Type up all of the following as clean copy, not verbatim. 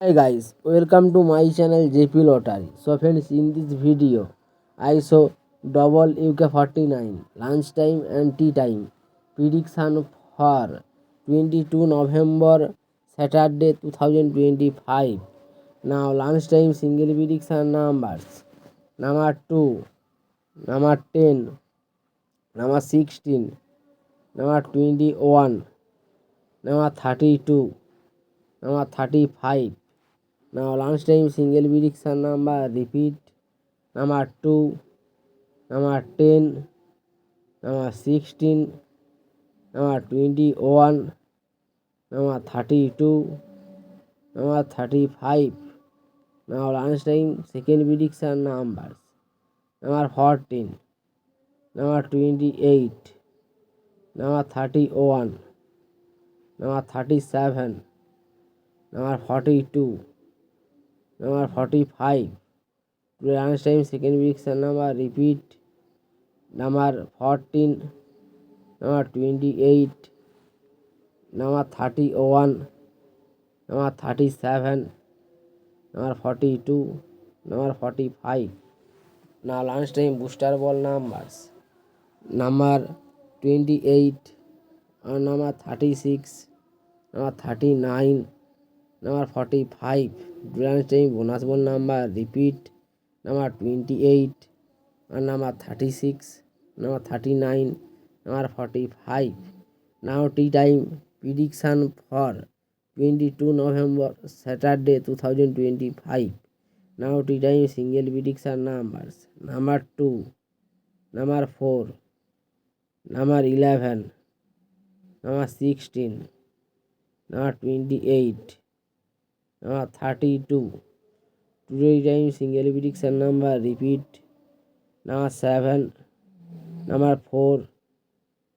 Hi guys, welcome to my channel JP Lottery. So friends, in this video, I show double UK49 lunchtime and tea time prediction for 22 November Saturday 2025. Now lunchtime single prediction numbers: number 2, number 10, number 16, number 21, number 32, number 35. Now lunchtime single prediction number repeat: number 2, number 10, number 16, number 21, number 32, number 35. Now lunchtime second prediction numbers: number 14, number 28, number 31, number 37, number 42, number 45. Lunchtime second prediction number repeat: number 14, number 28, number 31, number 37, number 42, number 45. Now lunchtime booster ball numbers: number 28, number 36, number 39, number 45. Lunchtime bonus ball number repeat: number 28, number 36, number 39, number 45. Now tea time prediction for 22 November Saturday 2025. Now tea time single prediction numbers: number 2, number 4, number 11, number 16, number 28, number 32. Today time single prediction number repeat: number 7, number 4,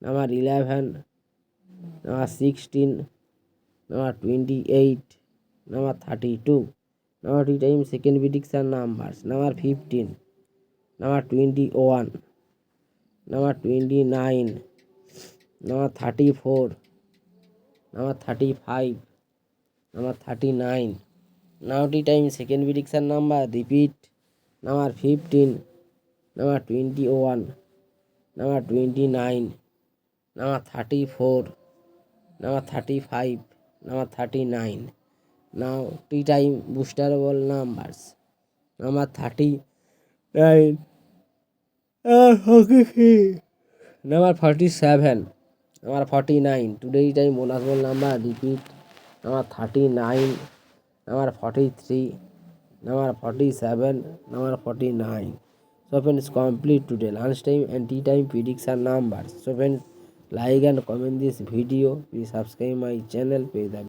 number 11, number 16, number 28, number 32. Now tea time second prediction numbers: number 15, number 21, number 29, number 34, number 35, number 39. Now tea time second prediction number repeat: number 15, number 21, number 29, number 34, number 35, number 39. Now tea time booster ball numbers: number 39, number 47, number 49. Today time bonus ball number repeat: number 39, number 43, number 47, number 49. So friends, complete today lunchtime and tea time prediction numbers. So friends, like and comment this video. Please subscribe my channel. Pay the